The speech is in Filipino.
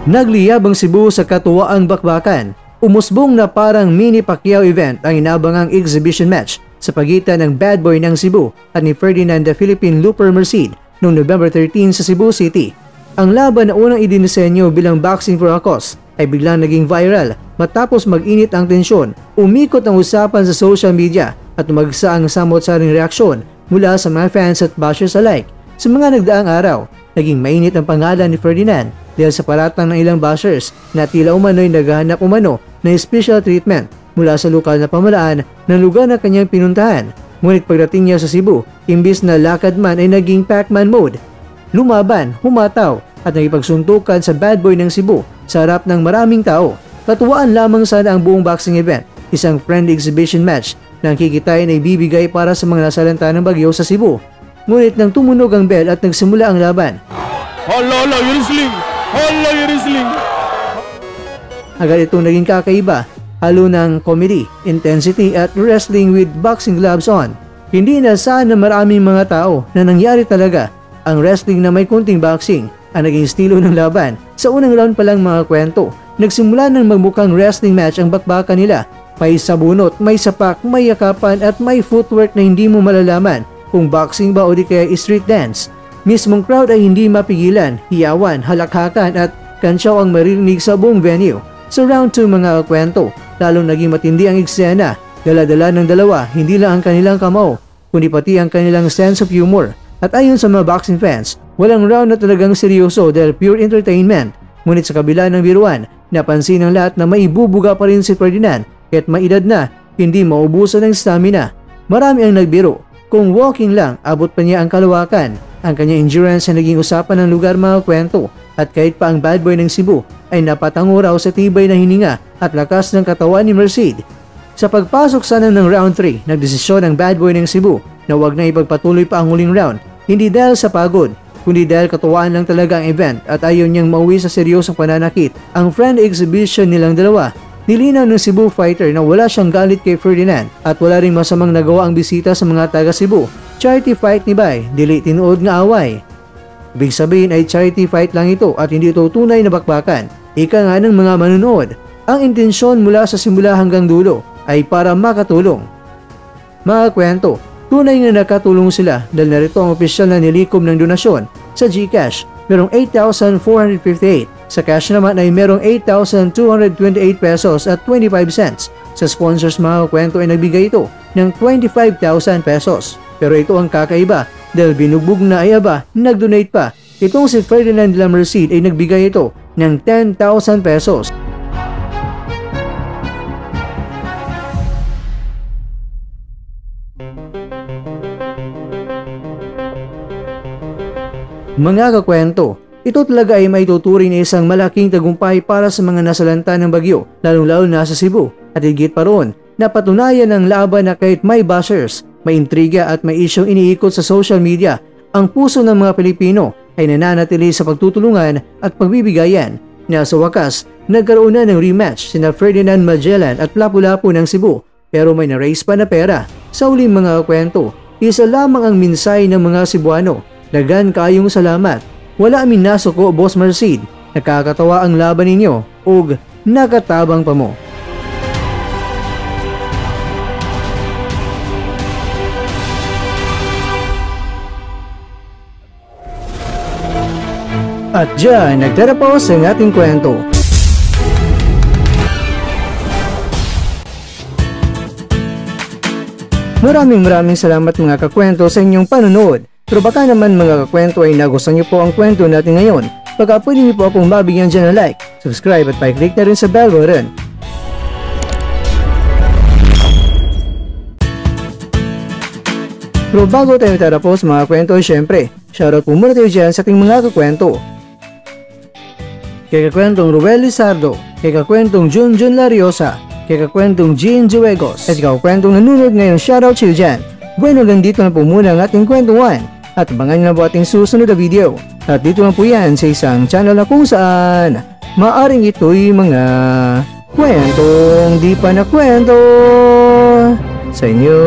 Nagliyab ang Cebu sa katuwaang bakbakan. Umusbong na parang mini Pacquiao event ang inabangang exhibition match sa pagitan ng Bad Boy ng Cebu at ni Ferdinand the Philippine Looper Merced noong November 13 sa Cebu City. Ang laban na unang idinisenyo bilang boxing for a cause ay biglang naging viral matapos mag-init ang tensyon. Umikot ang usapan sa social media at umagsa ang samot-saring reaksyon mula sa mga fans at bashers alike. Sa mga nagdaang araw, naging mainit ang pangalan ni Ferdinand dahil sa paratang ng ilang bashers na tila umano'y naghahanap umano ng special treatment mula sa lokal na pamalaan ng lugar na kanyang pinuntahan. Ngunit pagdating niya sa Cebu, imbis na lakad man ay naging Pac-Man mode. Lumaban, humataw at nakipagsuntukan sa Bad Boy ng Cebu sa harap ng maraming tao. Katuwaan lamang sana ang buong boxing event, isang friendly exhibition match na ang kikitain ay bibigay para sa mga nasalanta ng bagyo sa Cebu. Ngunit nang tumunog ang bell at nagsimula ang laban, Hala, yung wrestling! Hala, yung wrestling! Agad itong naging kakaiba, halo ng comedy, intensity at wrestling with boxing gloves on. Hindi inasahan ng maraming mga tao na nangyari talaga ang wrestling na may kunting boxing ang naging estilo ng laban. Sa unang round pa lang mga kwento, nagsimula ng magmukhang wrestling match ang bakbakan nila. May sabunot, may sapak, may yakapan at may footwork na hindi mo malalaman kung boxing ba o di kaya street dance. Mismong crowd ay hindi mapigilan, hiyawan, halakhakan at kantsaw ang maririnig sa buong venue. Sa round 2 mga kwento, lalong naging matindi ang eksena. Dala-dala ng dalawa, hindi lang ang kanilang kamao, kundi pati ang kanilang sense of humor. At ayon sa mga boxing fans, walang round na talagang seryoso dahil pure entertainment. Ngunit sa kabila ng biruan, napansin ng lahat na maibubuga pa rin si Ferdinand kahit may edad na, hindi maubusan ng stamina. Marami ang nagbiro, kung walking lang, abot pa niya ang kalawakan. Ang kanyang endurance ay naging usapan ng lugar mga kwento at kahit pa ang Bad Boy ng Cebu ay napatango raw sa tibay na hininga at lakas ng katawan ni Merced. Sa pagpasok sana ng round 3, nagdesisyon ang Bad Boy ng Cebu na wag na ipagpatuloy pa ang huling round, hindi dahil sa pagod, kundi dahil katuwaan lang talaga ang event at ayaw niyang mauwi sa seryosong pananakit ang friend exhibition nilang dalawa. Nilinaw ng Cebu fighter na wala siyang galit kay Ferdinand at wala ring masamang nagawa ang bisita sa mga taga Cebu. Charity fight ni Bay, dili tinuod nga away. Ibig sabihin ay charity fight lang ito at hindi ito tunay na bakbakan. Ika nga ng mga manunood, ang intensyon mula sa simula hanggang dulo ay para makatulong. Mga kwento, tunay nga nakatulong sila dahil narito ang opisyal na nilikom ng donasyon. Sa GCash, merong 8,458. Sa cash naman ay merong 8,228 pesos at 25 cents. Sa sponsors mga kwento ay nagbigay ito ng 25,000 pesos. Pero ito ang kakaiba dahil binugbog na ay aba, nag-donate pa. Itong si Ferdinand de la Merced ay nagbigay ito ng 10,000 pesos. Mga kakwento, ito talaga ay maituturing na isang malaking tagumpay para sa mga nasalanta ng bagyo, lalong-lalo na sa Cebu. At higit pa roon, napatunayan ng laban na kahit may bashers, may intriga at may isyong iniikot sa social media, ang puso ng mga Pilipino ay nananatili sa pagtutulungan at pagbibigayan. Na sa wakas, nagkaroon na ng rematch sina Ferdinand Magellan at Lapu-Lapu ng Cebu, pero may na-raise pa na pera. Sa uling mga kwento, isa lamang ang minsay ng mga Cebuano. Dagan kayong salamat. Wala amin nasuko, Boss Merced. Nakakatawa ang laban ninyo ug nakatabang pa mo. At dyan, nagtatapos ang ating kwento. Maraming salamat mga kakwento sa inyong panonood. Pero baka naman mga kakwento ay nagustuhan niyo po ang kwento natin ngayon. Baka pwede niyo po akong mabigyan dyan ng like, subscribe at pa-click na rin sa bell button. Pero bago tayo tatapos mga kwento, syempre, shoutout po muna tayo dyan sa ating mga kakwento. Kay kakwentong Ruel Lizardo, kay kakwentong Junjun Lariosa, kay kakwentong Jean Juegos, at kakwentong nanonood ngayon, shoutout siyo dyan. Bueno, ganito na po muna ang ating kwentuhan at abangan na po ating susunod na video. At dito na po yan sa isang channel na kung saan maaring ito'y mga kwentong di pa na kwento sa inyo.